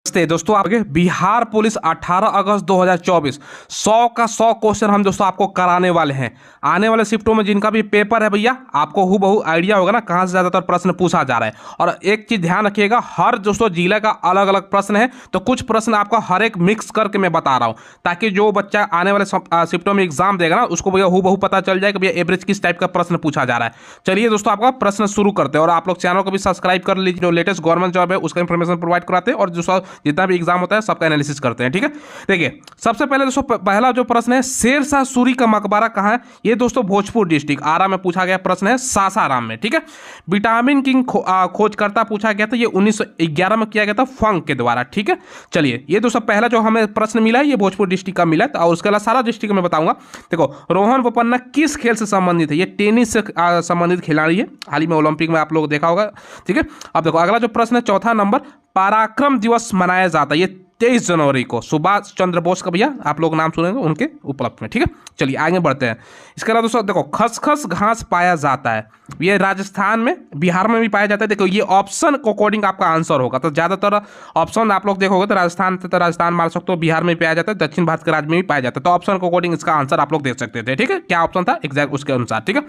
नमस्ते दोस्तों, आपके बिहार पुलिस 18 अगस्त 2024 100 का 100 क्वेश्चन हम दोस्तों आपको कराने वाले हैं। आने वाले शिफ्टों में जिनका भी पेपर है भैया, आपको हूबहू आइडिया होगा ना कहाँ से ज़्यादातर प्रश्न पूछा जा रहा है। और एक चीज़ ध्यान रखिएगा, हर दोस्तों जिले का अलग अलग प्रश्न है, तो कुछ प्रश्न आपको हर एक मिक्स करके मैं बता रहा हूँ, ताकि जो बच्चा आने वाले शिफ्टों में एग्जाम देगा ना, उसको भैया हूबहू पता चल जाए कि भैया एवरेज किस टाइप का प्रश्न पूछा जा रहा है। चलिए दोस्तों, आपका प्रश्न शुरू करते हैं। और आप लोग चैनल को भी सब्सक्राइब कर लीजिए, जो लेटेस्ट गवर्नमेंट जॉब है उसका इंफॉर्मेशन प्रोवाइड कराते हैं, और जो जितना भी एग्जाम होता है सबका एनालिसिस करते हैं। ठीक है, देखिए सबसे पहले दोस्तों पहला जो प्रश्न है, शेरशाह सूरी का मकबरा कहाँ है? ये दोस्तों भोजपुर डिस्ट्रिक्ट आरा में पूछा गया प्रश्न है, सासाराम में। ठीक है, विटामिन किंग खोजकर्ता पूछा गया था, ये 1911 में किया गया था फंक के द्वारा। ठीक है, चलिए ये दोस्तों पहला जो हमें प्रश्न मिला है ये भोजपुर डिस्ट्रिक्ट का मिला है, और उसके अलावा सारा डिस्ट्रिक्ट में बताऊंगा। देखो, रोहन बोपन्ना किस खेल से संबंधित है? ये टेनिस से संबंधित खिलाड़ी है, हाल ही में ओलंपिक में आप लोग देखा होगा। ठीक है, अब देखो अगला जो प्रश्न है, चौथा नंबर, पराक्रम दिवस मनाया जाता है, ये 23 जनवरी को सुभाष चंद्र बोस का भैया आप लोग नाम सुनेंगे उनके उपलक्ष्य में। ठीक है, चलिए आगे बढ़ते हैं। इसके अलावा दोस्तों देखो, खसखस घास पाया जाता है, ये राजस्थान में, बिहार में भी पाया जाता है। देखो ये ऑप्शन को अकॉर्डिंग आपका आंसर होगा, तो ज्यादातर ऑप्शन आप लोग देखोगे तो राजस्थान मार सकते हो, बिहार में पाया जाता है, दक्षिण भारत के राज्य में भी पाया जाता है। तो ऑप्शन को अकॉर्डिंग इसका आंसर आप लोग देख सकते थे। ठीक है, क्या ऑप्शन था एग्जैक्ट उसके अनुसार। ठीक है,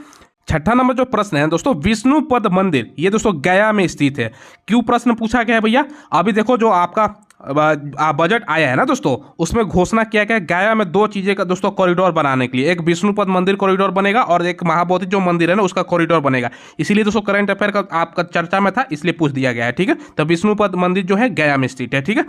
छठा नंबर जो प्रश्न है दोस्तों, विष्णुपद मंदिर, ये दोस्तों गया में स्थित है। क्यों प्रश्न पूछा गया है भैया? अभी देखो जो आपका बजट आया है ना दोस्तों, उसमें घोषणा किया गया गया में दो चीजें का दोस्तों कॉरिडोर बनाने के लिए, एक विष्णुपद मंदिर कॉरिडोर बनेगा और एक महाबोधि जो मंदिर है ना उसका कॉरिडोर बनेगा। इसीलिए दोस्तों करंट अफेयर का आपका चर्चा में था, इसलिए पूछ दिया गया है। ठीक है, तो विष्णुपद मंदिर जो है गया में स्थित है। ठीक है,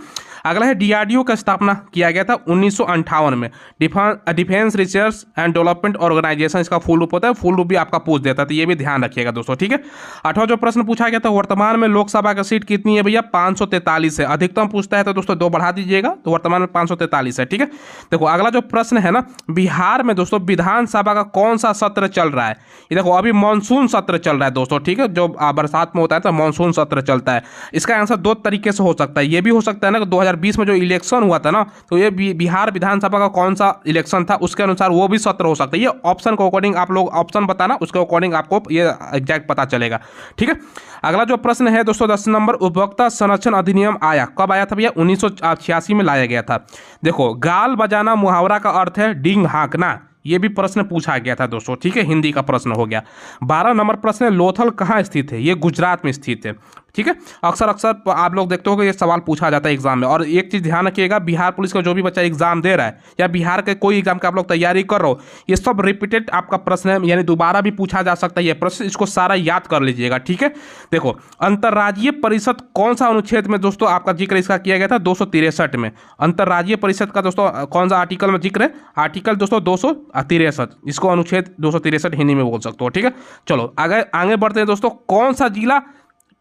अगला है डीआरडीओ का स्थापना किया गया था 1958 में, Defence Research and Development Organisation इसका फुल रूप होता है, फुल रूप भी आपका पूछ देता है, तो ये भी ध्यान रखिएगा दोस्तों। ठीक है, आठवां जो प्रश्न पूछा गया था, वर्तमान में लोकसभा का सीट कितनी है भैया? 543 है। अधिकतम पूछता है तो दोस्तों 2 बढ़ा दीजिएगा, तो वर्तमान में 543 है। ठीक है, देखो अगला जो प्रश्न है ना, बिहार में दोस्तों विधानसभा का कौन सा सत्र चल रहा है? ये देखो अभी मानसून सत्र चल रहा है दोस्तों। ठीक है, जो बरसात में होता है तो मानसून सत्र चलता है। इसका आंसर दो तरीके से हो सकता है, ये भी हो सकता है ना कि 2020 में जो इलेक्शन हुआ था ना, तो ये बिहार विधानसभा का कौन सा इलेक्शन था उसके अनुसार वो भी सत्र हो सकता है। ये ऑप्शन को अकॉर्डिंग आप लोग ऑप्शन बताना, उसके अकॉर्डिंग आपको ये एग्जैक्ट पता चलेगा। ठीक है, अगला जो प्रश्न है दोस्तों 10 नंबर, उपभोक्ता संरक्षण अधिनियम आया कब आया था भैया? 1986 में लाया गया था। देखो, गाल बजाना मुहावरा का अर्थ है डींग हाँकना, ये भी प्रश्न पूछा गया था दोस्तों। ठीक है, हिंदी का प्रश्न हो गया। 12 नंबर प्रश्न है, लोथल कहाँ स्थित है? ये गुजरात में स्थित है। ठीक है, अक्सर आप लोग देखते हो कि ये सवाल पूछा जाता है एग्जाम में। और एक चीज ध्यान रखिएगा, बिहार पुलिस का जो भी बच्चा एग्जाम दे रहा है या बिहार के कोई एग्जाम का आप लोग तैयारी कर रहे हो, ये सब रिपीटेड आपका प्रश्न है, यानी दोबारा भी पूछा जा सकता है ये प्रश्न, इसको सारा याद कर लीजिएगा। ठीक है, देखो अंतर्राज्यीय परिषद कौन सा अनुच्छेद में दोस्तों आपका जिक्र इसका किया गया था? 263 में। अंतर्राज्यीय परिषद का दोस्तों कौन सा आर्टिकल में जिक्र है? आर्टिकल दोस्तों 263, इसको अनुच्छेद 263 हिंदी में बोल सकते हो। ठीक है, चलो आगे बढ़ते हैं दोस्तों। कौन सा जिला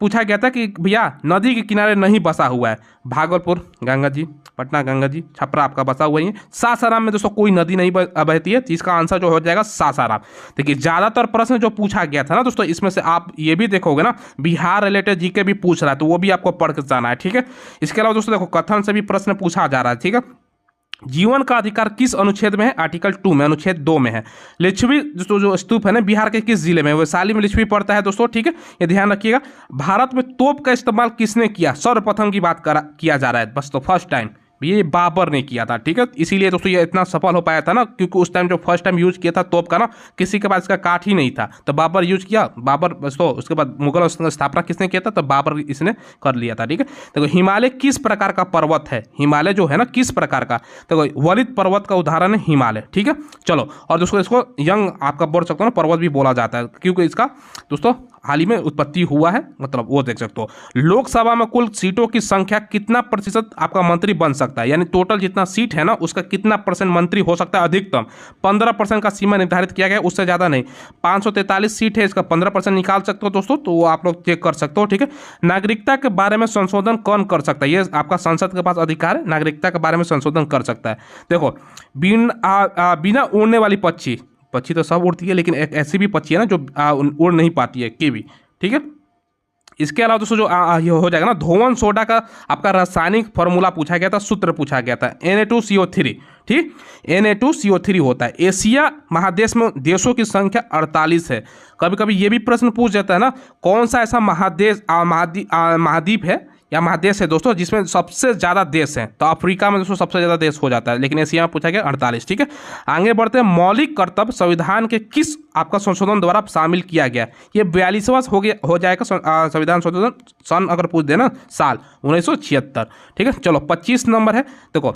पूछा गया था कि भैया नदी के किनारे नहीं बसा हुआ है? भागलपुर गंगा जी, पटना गंगा जी, छपरा आपका बसा हुआ है। सासाराम में दोस्तों कोई नदी नहीं बहती है, तो इसका आंसर जो हो जाएगा सासाराम। देखिए ज्यादातर प्रश्न जो पूछा गया था ना दोस्तों, इसमें से आप ये भी देखोगे ना, बिहार रिलेटेड जीके भी पूछ रहा है, तो वो भी आपको पढ़ के जाना है। ठीक है, इसके अलावा दोस्तों देखो कथन से भी प्रश्न पूछा जा रहा है। ठीक है, जीवन का अधिकार किस अनुच्छेद में है? आर्टिकल 2 में, अनुच्छेद 2 में है। लिच्छवी जो स्तूप है ना, बिहार के किस जिले में? वैशाली में लिच्छवी पड़ता है दोस्तों। ठीक है, ये ध्यान रखिएगा। भारत में तोप का इस्तेमाल किसने किया? सर्वप्रथम की बात किया जा रहा है, बस तो फर्स्ट टाइम ये बाबर ने किया था। ठीक है, इसीलिए दोस्तों ये इतना सफल हो पाया था ना, क्योंकि उस टाइम जो फर्स्ट टाइम यूज किया था तोप का ना, किसी के पास इसका काठ ही नहीं था, तो बाबर यूज किया। बाबर बस, तो उसके बाद मुगल स्थापना किसने किया था? तो बाबर इसने कर लिया था। ठीक है, देखो हिमालय किस प्रकार का पर्वत है? हिमालय जो है ना किस प्रकार का? देखो वलित पर्वत का उदाहरण है हिमालय। ठीक है, चलो, और दोस्तों इसको यंग आपका बोल सकते हो ना पर्वत भी बोला जाता है, क्योंकि इसका दोस्तों हाल ही में उत्पत्ति हुआ है, मतलब वो देख सकते हो। लोकसभा में कुल सीटों की संख्या कितना प्रतिशत आपका मंत्री बन सकता है? यानी टोटल जितना सीट है ना उसका कितना परसेंट मंत्री हो सकता है? अधिकतम 15% का सीमा निर्धारित किया गया, उससे ज्यादा नहीं। 543 सीट है, इसका 15% निकाल सकते हो दोस्तों, तो वो आप लोग चेक कर सकते हो। ठीक है, नागरिकता के बारे में संशोधन कौन कर सकता है? ये आपका संसद के पास अधिकार है, नागरिकता के बारे में संशोधन कर सकता है। देखो बिना उड़ने वाली पक्षी तो सब उड़ती है, लेकिन एक ऐसी भी पक्षी है ना जो उड़ नहीं पाती है, कीवी। ठीक है, इसके अलावा दोस्तों जो ये हो जाएगा ना, धोवन सोडा का आपका रासायनिक फॉर्मूला पूछा गया था, सूत्र पूछा गया था, Na2CO3। ठीक, Na2CO3 होता है। एशिया महादेश में देशों की संख्या 48 है। कभी कभी ये भी प्रश्न पूछ जाता है ना, कौन सा ऐसा महाद्वीप है या महादेश है दोस्तों जिसमें सबसे ज़्यादा देश हैं, तो अफ्रीका में दोस्तों सबसे ज़्यादा देश हो जाता है, लेकिन एशिया में पूछा गया 48। ठीक है, आगे बढ़ते हैं। मौलिक कर्तव्य संविधान के किस आपका संशोधन द्वारा शामिल किया गया? ये 42वां हो जाएगा संविधान संशोधन, सन अगर पूछ देना साल 1976। ठीक है, चलो 25 नंबर है, देखो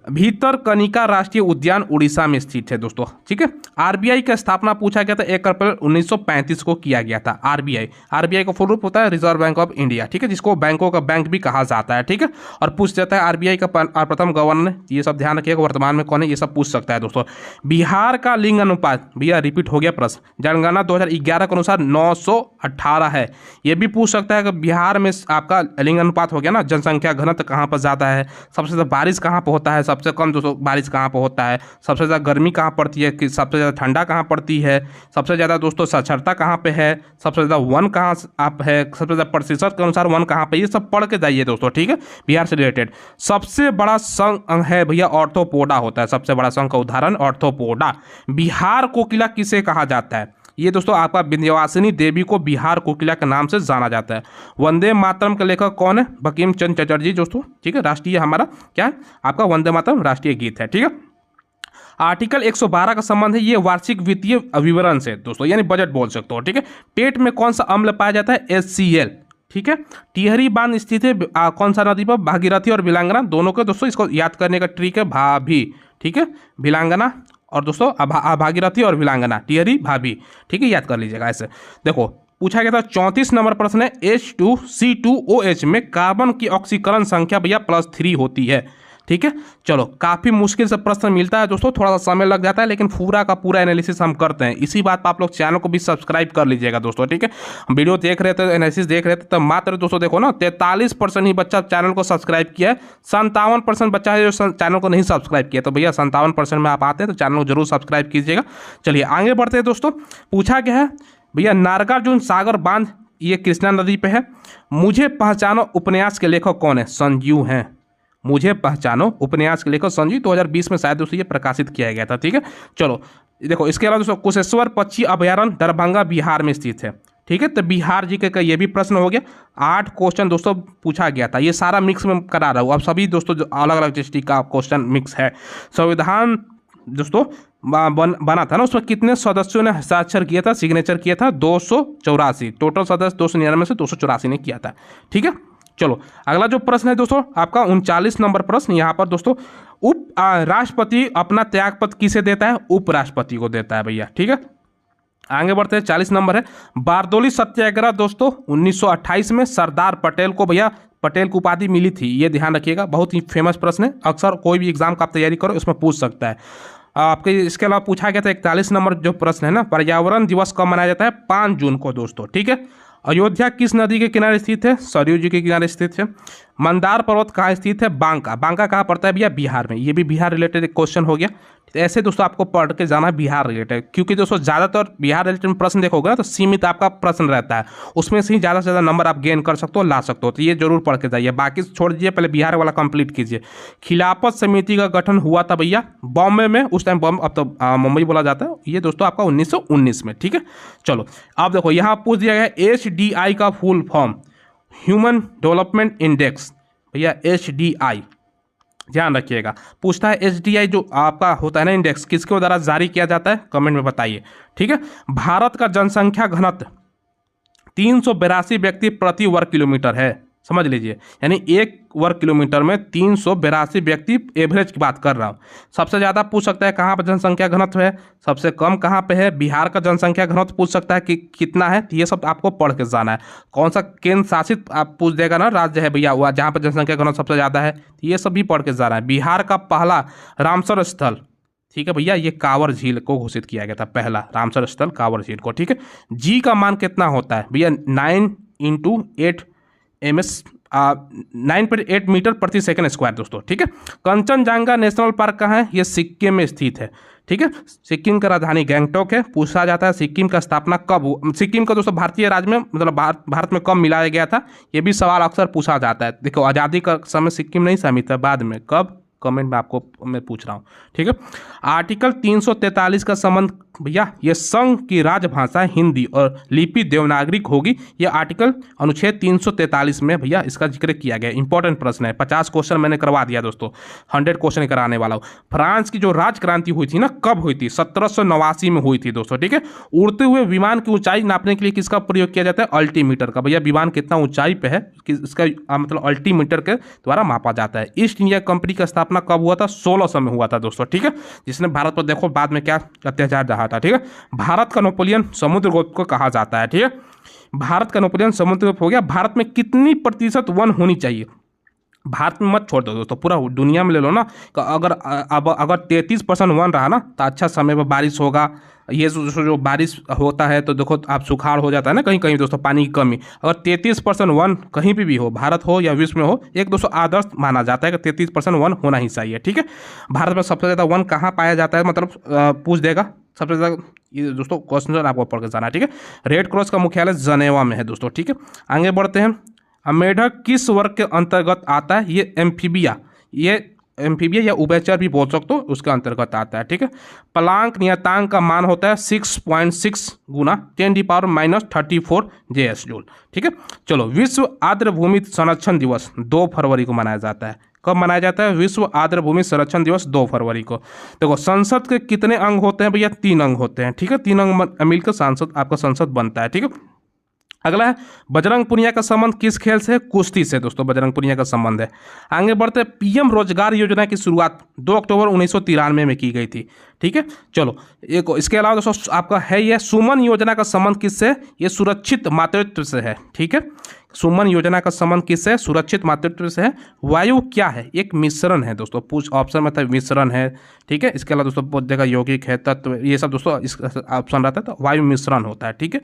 भीतरकनिका राष्ट्रीय उद्यान उड़ीसा में स्थित है दोस्तों। ठीक है, आरबीआई का स्थापना पूछा गया था 1 अप्रैल 1935 को किया गया था। आरबीआई का फुल रूप होता है रिजर्व बैंक ऑफ इंडिया। ठीक है, जिसको बैंकों का बैंक भी कहा जाता है। ठीक है, और पूछ जाता है आरबीआई का प्रथम गवर्नर, ये सब ध्यान रखिएगा, वर्तमान में कौन है ये सब पूछ सकता है दोस्तों। बिहार का लिंग अनुपात, भैया रिपीट हो गया प्रश्न, जनगणना 2011 के अनुसार 918 है। ये भी पूछ सकता है कि बिहार में आपका लिंग अनुपात हो गया ना, जनसंख्या घनत्व कहाँ पर ज़्यादा है, सबसे ज़्यादा बारिश कहाँ पर होता है, सबसे कम दोस्तों बारिश कहाँ पर होता है, सबसे ज़्यादा गर्मी कहाँ पड़ती है, कि सबसे ज़्यादा ठंडा कहाँ पड़ती है, सबसे ज़्यादा दोस्तों साक्षरता कहाँ पे है, सबसे ज़्यादा वन कहाँ आप है, सबसे ज़्यादा प्रतिशत के अनुसार वन कहाँ पे, ये सब पढ़ के जाइए दोस्तों। ठीक है, बिहार से रिलेटेड सबसे बड़ा संघ है भैया ऑर्थोपोडा होता है, सबसे बड़ा संघ का उदाहरण ऑर्थोपोडा। बिहार कोकिला किसे कहा जाता है? ये दोस्तों आपका विंध्यवासिनी देवी को बिहार कोकिला के नाम से जाना जाता है। वंदे मातरम के लेखक कौन है? बंकिम चंद्र चटर्जी दोस्तों। ठीक है, राष्ट्रीय हमारा क्या है आपका वंदे मातरम राष्ट्रीय गीत है। ठीक है, आर्टिकल 112 का संबंध है ये वार्षिक वित्तीय विवरण से दोस्तों, यानी बजट बोल सकते हो। ठीक है, पेट में कौन सा अम्ल पाया जाता है? HCl। ठीक है, टिहरी बांध स्थित है कौन सा नदी पर? भागीरथी और भिलांगना दोनों के दोस्तों, इसको याद करने का ट्रिक है भाभी। ठीक है, भिलांगना और दोस्तों भागीरथी और भिलांगना, टिहरी भाभी। ठीक है, याद कर लीजिएगा ऐसे। देखो पूछा गया था 34 नंबर प्रश्न है, H2C2OH में कार्बन की ऑक्सीकरण संख्या भैया +3 होती है। ठीक है, चलो काफ़ी मुश्किल से प्रश्न मिलता है दोस्तों, थोड़ा सा समय लग जाता है, लेकिन पूरा का पूरा एनालिसिस हम करते हैं। इसी बात पर आप लोग चैनल को भी सब्सक्राइब कर लीजिएगा दोस्तों। ठीक है, वीडियो देख रहे थे, एनालिसिस देख रहे थे, तब मात्र दोस्तों देखो ना 43% ही बच्चा चैनल को सब्सक्राइब किया है, 57% बच्चा है जो चैनल को नहीं सब्सक्राइब किया। तो भैया 57% में आप आते हैं तो चैनल को जरूर सब्सक्राइब कीजिएगा। चलिए आगे बढ़ते हैं दोस्तों। पूछा गया है भैया नागार्जुन सागर बांध ये कृष्णा नदी पे है। मुझे पहचानो उपन्यास के लेखक कौन है? संजीव हैं। मुझे पहचानो उपन्यास के लेखक संजीव, 2020 में शायद दोस्तों ये प्रकाशित किया गया था। ठीक है, चलो देखो इसके अलावा दोस्तों कुशेश्वर पक्षी अभयारण्य दरभंगा बिहार में स्थित है। ठीक है, तो बिहार जी का ये भी प्रश्न हो गया। 8 क्वेश्चन दोस्तों पूछा गया था, ये सारा मिक्स में करा रहा हूँ। अब सभी दोस्तों जो अलग अलग डिस्ट्रिक्ट का क्वेश्चन मिक्स है। संविधान दोस्तों बना था ना, उसमें कितने सदस्यों ने हस्ताक्षर किया था, सिग्नेचर किया था? 284। टोटल सदस्य 299 से 284 ने किया था। ठीक है, चलो अगला जो प्रश्न है दोस्तों आपका 39 नंबर प्रश्न। यहाँ पर दोस्तों राष्ट्रपति अपना त्यागपत्र किसे देता है? उपराष्ट्रपति को देता है भैया। ठीक है, आगे बढ़ते हैं। 40 नंबर है बारदोली सत्याग्रह दोस्तों 1928 में सरदार पटेल को भैया पटेल की उपाधि मिली थी, ये ध्यान रखिएगा, बहुत ही फेमस प्रश्न है, अक्सर कोई भी एग्जाम का आप तैयारी करो उसमें पूछ सकता है आपके। इसके अलावा पूछा गया था 41 नंबर जो प्रश्न है ना, पर्यावरण दिवस कब मनाया जाता है? 5 जून को दोस्तों। ठीक है, अयोध्या किस नदी के किनारे स्थित है? सरयू जी के किनारे स्थित है। मंदार पर्वत कहाँ स्थित है? बांका। बांका कहाँ पड़ता है भैया? बिहार में। ये भी बिहार रिलेटेड एक क्वेश्चन हो गया। तो ऐसे दोस्तों आपको पढ़ के जाना है बिहार रिलेटेड, क्योंकि दोस्तों ज़्यादातर बिहार रिलेटेड प्रश्न देखोगे ना तो सीमित आपका प्रश्न रहता है, उसमें से ही ज़्यादा से ज़्यादा नंबर आप गेन कर सकते हो, ला सकते हो। तो ये जरूर पढ़ के जाइए, बाकी छोड़ दीजिए, पहले बिहार वाला कंप्लीट कीजिए। खिलाफत समिति का गठन हुआ था भैया बॉम्बे में, उस टाइम बॉम्बे अब तो मुंबई बोला जाता है, ये दोस्तों आपका 1919 में। ठीक है, चलो अब देखो यहाँ पूछ दिया गया HDI का full form human development index भैया, HDI ध्यान रखिएगा। पूछता है HDI जो आपका होता है ना इंडेक्स, किसके द्वारा जारी किया जाता है? कमेंट में बताइए। ठीक है, भारत का जनसंख्या घनत्व 382 व्यक्ति प्रति वर्ग किलोमीटर है, समझ लीजिए, यानी 1 वर्ग किलोमीटर में 382 व्यक्ति एवरेज की बात कर रहा हूँ। सबसे ज़्यादा पूछ सकता है कहाँ पर जनसंख्या घनत्व है, सबसे कम कहाँ पे है? बिहार का जनसंख्या घनत्व पूछ सकता है कि कितना है, तो ये सब आपको पढ़ के जाना है। कौन सा केंद्र शासित आप पूछ देगा ना राज्य है भैया हुआ जहाँ पर जनसंख्या घनत्व सबसे ज़्यादा है, तो ये सब भी पढ़ के जाना है। बिहार का पहला रामसर स्थल, ठीक है भैया, ये कांवर झील को घोषित किया गया था, पहला रामसर स्थल कांवर झील को। ठीक है, जी का मान कितना होता है भैया? 9.8 मीटर प्रति सेकंड स्क्वायर दोस्तों। ठीक है, कंचनजंगा नेशनल पार्क कहाँ है? ये सिक्किम में स्थित है। ठीक है, सिक्किम का राजधानी गैंगटॉक है। पूछा जाता है सिक्किम का स्थापना कब हुआ? सिक्किम का दोस्तों भारतीय राज्य में मतलब भारत में कब मिलाया गया था, ये भी सवाल अक्सर पूछा जाता है। देखो आज़ादी का समय सिक्किम नहीं शामिल था, बाद में कब कमेंट में आपको मैं पूछ रहा हूँ, ठीक है। आर्टिकल 343 का संबंध भैया, ये संघ की राजभाषा हिंदी और लिपि देवनागरिक होगी। ये आर्टिकल अनुच्छेद 343 में भैया इसका जिक्र किया गया। इंपॉर्टेंट प्रश्न है, 50 क्वेश्चन मैंने करवा दिया दोस्तों, 100 क्वेश्चन कराने वाला हूँ। फ्रांस की जो राजक्रांति हुई थी ना, कब हुई थी? 1789 में हुई थी दोस्तों, ठीक है। उड़ते हुए विमान की ऊंचाई नापने के लिए किसका प्रयोग किया जाता है? अल्टीमीटर का। भैया विमान कितना ऊंचाई पे है कि इसका मतलब अल्टीमीटर के द्वारा मापा जाता है। ईस्ट इंडिया कंपनी का स्थापना कब हुआ था? 1600 में हुआ था दोस्तों, ठीक है। जिसने भारत पर देखो बाद में क्या अत्याचार रहा था, ठीक है। भारत का नेपोलियन समुद्रगुप्त को कहा जाता है, ठीक है। भारत का नेपोलियन समुद्रगुप्त हो गया। भारत में कितनी प्रतिशत वन होनी चाहिए? भारत में मत छोड़ दो दोस्तों, पूरा दुनिया में ले लो ना। अगर 33% वन रहा ना तो अच्छा समय पर बारिश होगा। ये जो बारिश होता है तो देखो आप सुखाड़ हो जाता है ना कहीं कहीं दोस्तों, पानी की कमी। अगर 33% वन कहीं भी हो, भारत हो या विश्व में हो, एक दोस्तों आदर्श माना जाता है कि 33% वन होना ही चाहिए, ठीक है। भारत में सबसे ज़्यादा वन कहाँ पाया जाता है, मतलब पूछ देगा सबसे ज़्यादा। ये दोस्तों क्वेश्चन आपको पढ़ के जाना है, ठीक है। रेड क्रॉस का मुख्यालय जनेवा में है दोस्तों, ठीक है। आगे बढ़ते हैं। मेढक किस वर्ग के अंतर्गत आता है? ये एम्फीबिया, या उभयचर भी बोल सकते हो, उसके अंतर्गत आता है, ठीक है। प्लांक नियतांक का मान होता है 6.6 गुना 10⁻34 JS जूल, ठीक है। चलो, विश्व आर्द्र भूमि संरक्षण दिवस 2 फरवरी को मनाया जाता है। कब मनाया जाता है? विश्व आर्द्र भूमि संरक्षण दिवस 2 फरवरी को। देखो, संसद के कितने अंग होते हैं भैया? 3 अंग होते हैं, ठीक है। 3 अंग मिलकर सांसद आपका संसद बनता है, ठीक है। अगला है, बजरंग पुनिया का संबंध किस खेल से है? कुश्ती से दोस्तों बजरंग पुनिया का संबंध है। आगे बढ़ते हैं। पीएम रोजगार योजना की शुरुआत 2 अक्टूबर 1993 में की गई थी, ठीक है। चलो, एक इसके अलावा दोस्तों आपका है यह सुमन योजना का संबंध किससे? ये सुरक्षित मातृत्व से है, ठीक है। सुमन योजना का संबंध किससे? सुरक्षित मातृत्व से है। वायु क्या है? एक मिश्रण है दोस्तों, पूछ ऑप्शन में था मिश्रण है, ठीक है। इसके अलावा दोस्तों बहुत जगह यौगिक है, तत्व, ये सब दोस्तों इस ऑप्शन रहता है, तो वायु मिश्रण होता है, ठीक है।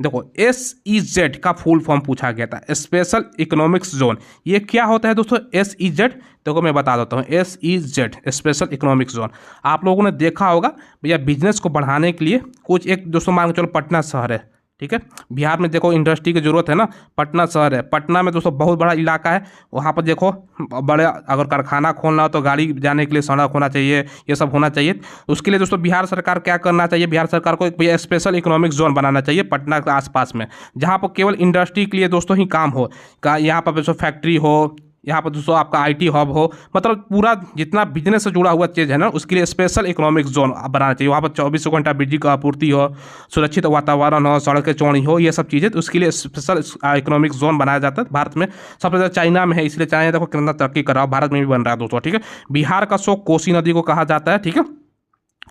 देखो, SEZ का फुल फॉर्म पूछा गया था, स्पेशल इकोनॉमिक्स जोन। ये क्या होता है दोस्तों SEZ? देखो मैं बता देता हूँ, SEZ स्पेशल इकोनॉमिक जोन। आप लोगों ने देखा होगा भैया, बिजनेस को बढ़ाने के लिए कुछ एक दोस्तों मान के चलो पटना शहर है, ठीक है। बिहार में देखो इंडस्ट्री की जरूरत है ना, पटना शहर है। पटना में दोस्तों बहुत बड़ा इलाका है, वहाँ पर देखो बड़े अगर कारखाना खोलना हो तो गाड़ी जाने के लिए सड़क होना चाहिए, ये सब होना चाहिए। उसके लिए दोस्तों बिहार सरकार क्या करना चाहिए? बिहार सरकार को एक स्पेशल इकोनॉमिक जोन बनाना चाहिए पटना के आसपास में, जहाँ पर केवल इंडस्ट्री के लिए दोस्तों ही काम हो। यहाँ पर दोस्तों फैक्ट्री हो, यहाँ पर दोस्तों आपका IT हब हो, मतलब पूरा जितना बिजनेस से जुड़ा हुआ चीज़ है ना, उसके लिए स्पेशल इकोनॉमिक जोन बनाना चाहिए। वहाँ पर 24 घंटा बिजली का आपूर्ति हो, सुरक्षित वातावरण हो, सड़कें चौड़ी हो, ये सब चीज़ें, तो उसके लिए स्पेशल इकोनॉमिक जोन बनाया जाता है। भारत में सबसे ज़्यादा चाइना में है, इसलिए चाइना देखो कितना तरक्की कर रहा है, भारत में भी बन रहा है दोस्तों, ठीक है। बिहार का शोक कोसी नदी को कहा जाता है, ठीक है।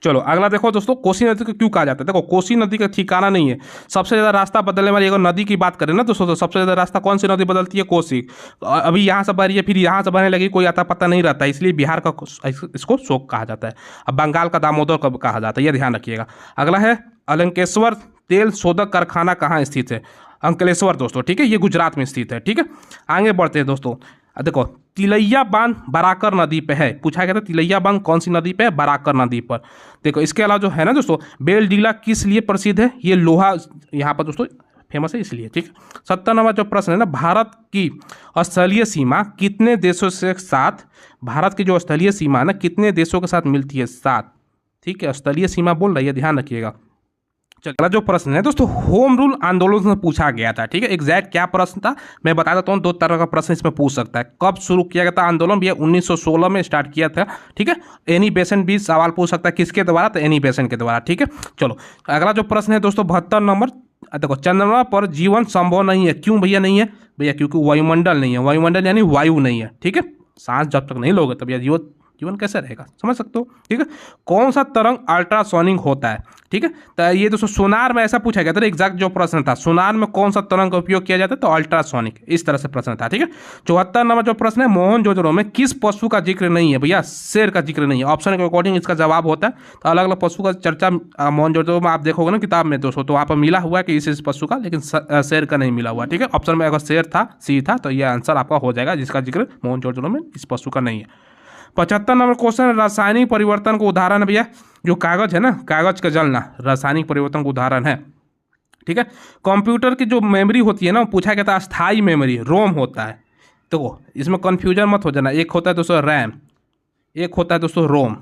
चलो अगला देखो दोस्तों, कोसी नदी को क्यों कहा जाता है? देखो, कोसी नदी का ठिकाना नहीं है। सबसे ज़्यादा रास्ता बदलने वाली अगर नदी की बात करें ना दोस्तों, तो सबसे ज़्यादा रास्ता कौन सी नदी बदलती है? कोसी। अभी यहाँ से बह रही है, फिर यहाँ से बहने लगी, कोई आता पता नहीं रहता, इसलिए बिहार का इसको शोक कहा जाता है। अब बंगाल का दामोदर कब कहा जाता है, ये ध्यान रखिएगा। अगला है, अलंकेश्वर तेल शोधक कारखाना कहाँ स्थित है? अंकलेश्वर दोस्तों, ठीक है, ये गुजरात में स्थित है, ठीक है। आगे बढ़ते हैं दोस्तों। देखो, तिलैया बांध बराकर नदी पे है, पूछा गया था तिलैया बांध कौन सी नदी पे है? बराकर नदी पर। देखो, इसके अलावा जो है ना दोस्तों, बेलडीला किस लिए प्रसिद्ध है? ये लोहा यहाँ पर दोस्तों फेमस है इसलिए, ठीक है। 70 नंबर जो प्रश्न है ना, भारत की स्थलीय सीमा कितने देशों के साथ, भारत की जो स्थलीय सीमा है ना, कितने देशों के साथ मिलती है? 7, ठीक है। स्थलीय सीमा बोल रही है, ध्यान रखिएगा। अगला जो प्रश्न है दोस्तों, होम रूल आंदोलन से पूछा गया था, ठीक है। एग्जैक्ट क्या प्रश्न था मैं बता देता हूँ, 2 तरह का प्रश्न इसमें पूछ सकता है। कब शुरू किया गया था आंदोलन? भैया 1916 में स्टार्ट किया था, ठीक है। एनी बेसेंट भी सवाल पूछ सकता है, किसके द्वारा? तो एनी बेसेंट के द्वारा, ठीक है। चलो अगला जो प्रश्न है दोस्तों, 72 नंबर। देखो, चंद्रमा पर जीवन संभव नहीं है, क्यों भैया नहीं है? भैया क्योंकि वायुमंडल नहीं है, वायुमंडल यानी वायु नहीं है, ठीक है। सांस जब तक नहीं लोगे तब भैया जीवन कैसे रहेगा, समझ सकते हो, ठीक है। कौन सा तरंग अल्ट्रासोनिक होता है, ठीक है। तो ये दोस्तों सोनार में ऐसा पूछा गया था, एग्जैक्ट जो प्रश्न था, सोनार में कौन सा तरंग का उपयोग किया जाता है? तो अल्ट्रासोनिक, इस तरह से प्रश्न था, ठीक है। 74 नंबर जो प्रश्न है, मोहनजोदड़ो में किस पशु का जिक्र नहीं है? भैया शेर का जिक्र नहीं है। ऑप्शन के अकॉर्डिंग इसका जवाब होता है। तो अलग अलग पशु का चर्चा मोहनजोदड़ो में आप देखोगे ना किताब में दोस्तों, तो वहाँ पर मिला हुआ है कि इस पशु का, लेकिन शेर का नहीं मिला हुआ, ठीक है। ऑप्शन में अगर शेर था, सी था, तो यह आंसर आपका हो जाएगा, जिसका जिक्र मोहनजोदड़ो में इस पशु का नहीं है। 75 नंबर क्वेश्चन, रासायनिक परिवर्तन का उदाहरण है भैया, जो कागज है ना, कागज का जलना रासायनिक परिवर्तन का उदाहरण है, ठीक है। कंप्यूटर की जो मेमोरी होती है ना, पूछा गया था अस्थाई मेमोरी रोम होता है। तो इसमें कंफ्यूजन मत हो जाना, एक होता है दोस्तों रैम, एक होता है दोस्तों रोम,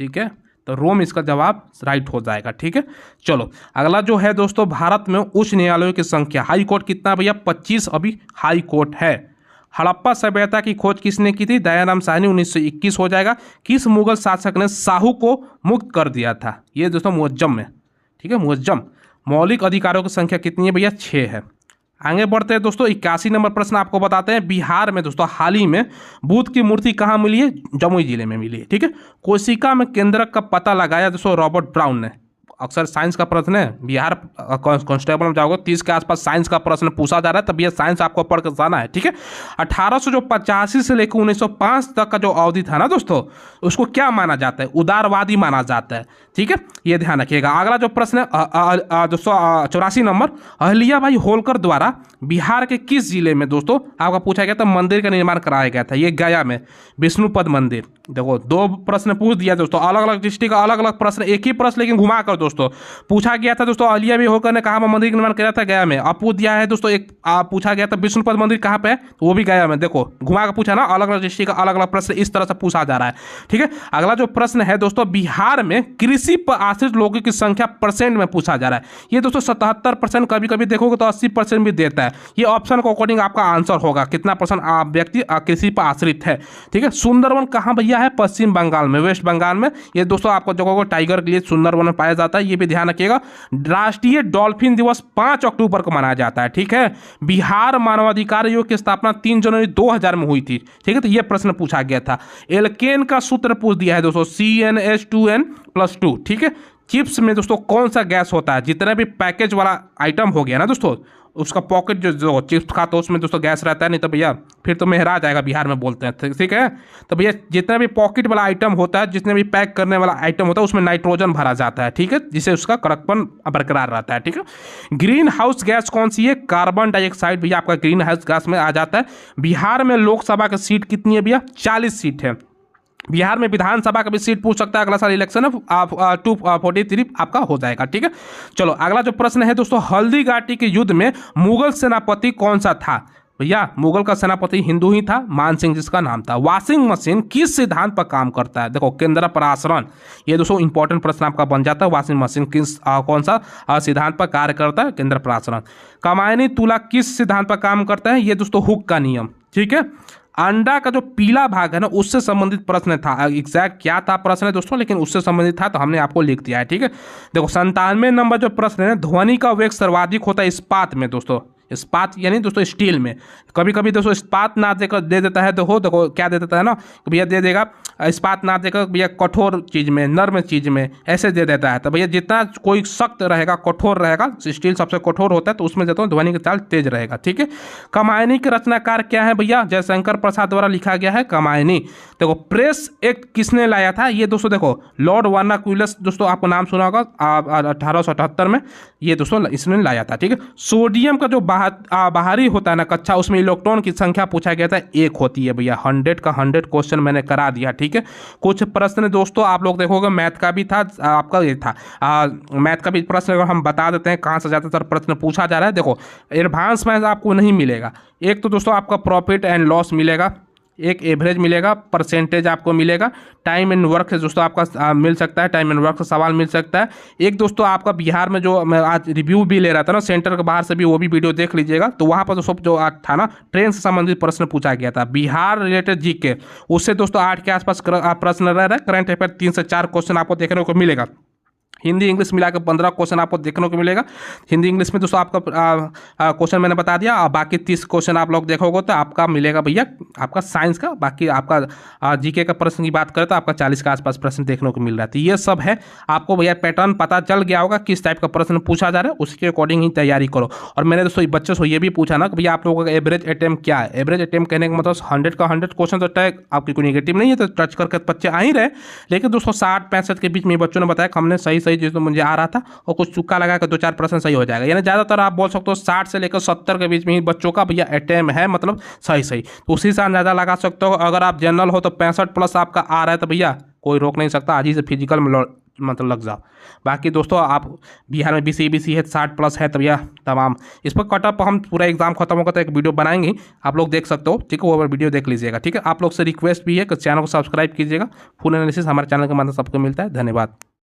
ठीक है, तो रोम इसका जवाब राइट हो जाएगा। ठीक है, चलो अगला जो है दोस्तों, भारत में उच्च न्यायालयों की संख्या, हाई कोर्ट कितना है भैया? 25 अभी हाई कोर्ट है। हड़प्पा सभ्यता की खोज किसने की थी? दयाराम साहनी, 1921 हो जाएगा। किस मुगल शासक ने साहू को मुक्त कर दिया था? ये दोस्तों मुअज्जम में, ठीक है, मुअज्जम। मौलिक अधिकारों की संख्या कितनी है भैया? 6 है। आगे बढ़ते हैं दोस्तों, 81 नंबर प्रश्न आपको बताते हैं। बिहार में दोस्तों हाल ही में बुद्ध की मूर्ति कहाँ मिली है? जमुई जिले में मिली है। ठीक है, कोशिका में केंद्रक का पता लगाया दोस्तों रॉबर्ट ब्राउन ने। अक्सर साइंस का प्रश्न है, बिहार कांस्टेबल में जाओगे 30 के आसपास साइंस का प्रश्न पूछा जा रहा है, तब ये साइंस आपको पढ़ कर जाना है। ठीक है, 1885 से लेकर 1905 तक का जो अवधि था ना दोस्तों, उसको क्या माना जाता है? उदारवादी माना जाता है। ठीक है, ये ध्यान रखिएगा। अगला जो प्रश्न है दोस्तों 84 नंबर, अहिल्याबाई होलकर द्वारा बिहार के किस जिले में दोस्तों आपका पूछा गया था मंदिर का निर्माण कराया गया था? ये गया में विष्णुपद मंदिर। देखो 2 प्रश्न पूछ दिया दोस्तों, अलग अलग डिस्ट्रिक्ट का अलग अलग प्रश्न, एक ही प्रश्न लेकिन घुमा कर दोस्तों पूछा गया था। दोस्तों अहिल्याबाई होलकर ने कहा मंदिर का निर्माण किया था? गया में। अब पूछ दिया है दोस्तों, एक पूछा गया था विष्णुपद मंदिर कहाँ पे है? तो वो भी गया में। देखो घुमा कर पूछा ना, अलग अलग डिस्ट्रिक्ट का अलग अलग प्रश्न इस तरह से पूछा जा रहा है। ठीक है, अगला जो प्रश्न है दोस्तों, बिहार में कृषि पर आश्रित लोगों की संख्या परसेंट में पूछा जा रहा है। ये दोस्तों 77%, कभी कभी देखोगे तो 80% भी देता है। ये ऑप्शन के अकॉर्डिंग आपका आंसर होगा, कितना परसेंट व्यक्ति कृषि पर आश्रित है। ठीक है, सुंदरवन कहाँ भैया है? पश्चिम बंगाल में, वेस्ट बंगाल में। ये दोस्तों आपको जगह को टाइगर के लिए सुंदरवन में पाया जाता है, ये भी ध्यान रखिएगा। राष्ट्रीय डॉल्फिन दिवस 5 अक्टूबर को मनाया जाता है। ठीक है, बिहार मानवाधिकार आयोग की स्थापना 3 जनवरी 2000 में हुई थी। ठीक है, तो ये प्रश्न पूछा गया था। एल्केन का सूत्र पूछ दिया है दोस्तों, CnH2n+2। ठीक है, चिप्स में दोस्तों कौन सा गैस होता है? जितना भी पैकेज वाला आइटम हो गया ना दोस्तों, उसका पॉकेट जो चिप्स खाता है उसमें दोस्तों गैस रहता है, नहीं तो भैया फिर तो मेहरा जाएगा, बिहार में बोलते हैं। ठीक है, तो भैया जितना भी पॉकेट वाला आइटम होता है, जितने भी पैक करने वाला आइटम होता है, उसमें नाइट्रोजन भरा जाता है। ठीक है, जिससे उसका कड़कपन बरकरार रहता है। ठीक है, ग्रीन हाउस गैस कौन सी है? कार्बन डाइऑक्साइड भैया आपका ग्रीन हाउस गैस में आ जाता है। बिहार में लोकसभा की सीट कितनी है भैया? 40 सीट है। बिहार में विधानसभा का भी सीट पूछ सकता है, अगला साल इलेक्शन है 243 आपका हो जाएगा। ठीक है, चलो अगला जो प्रश्न है दोस्तों, हल्दी घाटी के युद्ध में मुगल सेनापति कौन सा था? भैया मुगल का सेनापति हिंदू ही था, मान सिंह जिसका नाम था। वॉशिंग मशीन किस सिद्धांत पर काम करता है? देखो केंद्र परासरण, ये दोस्तों इंपॉर्टेंट प्रश्न आपका बन जाता है। वॉशिंग मशीन किस कौन सा सिद्धांत पर कार्य करता है? केंद्र परासरण। कमायनी तुला किस सिद्धांत पर काम करता है? ये दोस्तों हुक का नियम। ठीक है, अंडा का जो पीला भाग है ना, उससे संबंधित प्रश्न था। एग्जैक्ट क्या था प्रश्न है दोस्तों, लेकिन उससे संबंधित था तो हमने आपको लिख दिया है। ठीक है, देखो 97 नंबर जो प्रश्न है, ध्वनि का वेग सर्वाधिक होता है इस्पात में दोस्तों। इस्पात यानी दोस्तों स्टील में। कभी कभी दोस्तों इस्पात ना देकर दे देता है, तो देखो क्या दे देता है ना, भैया दे देगा इस्पात ना देकर भैया कठोर चीज़ में, नर्म चीज़ में, ऐसे दे देता है। तो भैया जितना कोई सख्त रहेगा, कठोर रहेगा, स्टील सबसे कठोर होता है, तो उसमें देता हूँ ध्वनि की चाल तेज रहेगा। ठीक है, कमायनी के रचनाकार क्या है भैया? जयशंकर प्रसाद द्वारा लिखा गया है कमायनी। देखो प्रेस एक्ट किसने लाया था? ये दोस्तों देखो लॉर्ड वर्नाक्यूलस, दोस्तों आपको नाम सुना होगा, 1878 में ये दोस्तों इसने लाया था। ठीक है, सोडियम का जो बाहरी होता है ना कक्षा, उसमें इलेक्ट्रॉन की संख्या पूछा गया था, 1 होती है भैया। 100 का 100 क्वेश्चन मैंने करा दिया। ठीक है, कुछ प्रश्न दोस्तों आप लोग देखोगे मैथ का भी था, आपका ये था मैथ का भी प्रश्न, अगर हम बता देते हैं कहाँ से ज़्यादातर प्रश्न पूछा जा रहा है। देखो एडवांस मैथ आपको नहीं मिलेगा। एक तो दोस्तों आपका प्रॉफिट एंड लॉस मिलेगा, एक एवरेज मिलेगा, परसेंटेज आपको मिलेगा, टाइम एंड वर्क से दोस्तों आपका मिल सकता है, टाइम एंड वर्क से सवाल मिल सकता है। एक दोस्तों आपका बिहार में जो मैं आज रिव्यू भी ले रहा था ना सेंटर के बाहर से भी, वो भी वीडियो देख लीजिएगा, तो वहाँ पर दोस्तों जो आज था ना ट्रेन से संबंधित प्रश्न पूछा गया था, बिहार रिलेटेड जीके, उससे दोस्तों 8 के आसपास प्रश्न रह रहा है। करंट अफेयर 3 से 4 क्वेश्चन आपको देखने को मिलेगा। हिंदी इंग्लिश मिलाकर 15 क्वेश्चन आपको देखने को मिलेगा। हिंदी इंग्लिश में दोस्तों आपका क्वेश्चन मैंने बता दिया, और बाकी 30 क्वेश्चन आप लोग देखोगे तो आपका मिलेगा भैया आपका साइंस का। बाकी आपका जीके का प्रश्न की बात करें तो आपका 40 के आसपास प्रश्न देखने को मिल रहा है। तो ये सब है, आपको भैया पैटर्न पता चल गया होगा किस टाइप का प्रश्न पूछा जा रहा है, उसके अकॉर्डिंग ही तैयारी करो। और मैंने दोस्तों बच्चों से ये भी पूछा ना कि भैया आप लोगों का एवरेज अटेम्प्ट क्या है? एवरेज अटेम्प्ट कहने का मतलब 100 का 100 क्वेश्चन तो टैग आपकी कोई नेगेटिव नहीं है, तो टच करके बच्चे आ ही रहे। लेकिन दोस्तों 60-65 के बीच में बच्चों ने बताया कि हमने सही जो मुझे आ रहा था और कुछ चुक्का लगा कर 2-4 प्रश्न सही हो जाएगा। यानी ज़्यादातर आप बोल सकते हो 60 से लेकर 70 के बीच में ही बच्चों का भैया अटेम्प्ट है, मतलब सही। तो उसी से अंदाजा लगा सकते हो। अगर आप जनरल हो तो 65 प्लस आपका आ रहा है, तो भैया कोई रोक नहीं सकता, आज ही से मतलब लग जाओ। बाकी दोस्तों आप बिहार में BC है 60+ है, तब यह तमाम इस पर कट ऑफ हम पूरा एग्जाम खत्म होगा तो एक वीडियो बनाएंगे, आप लोग देख सकते हो, ठीक है, वो वीडियो देख लीजिएगा। ठीक है, आप लोग से रिक्वेस्ट भी है कि चैनल को सब्सक्राइब कीजिएगा। फुल एनालिसिस हमारे चैनल के माध्यम से सबको मिलता है। धन्यवाद।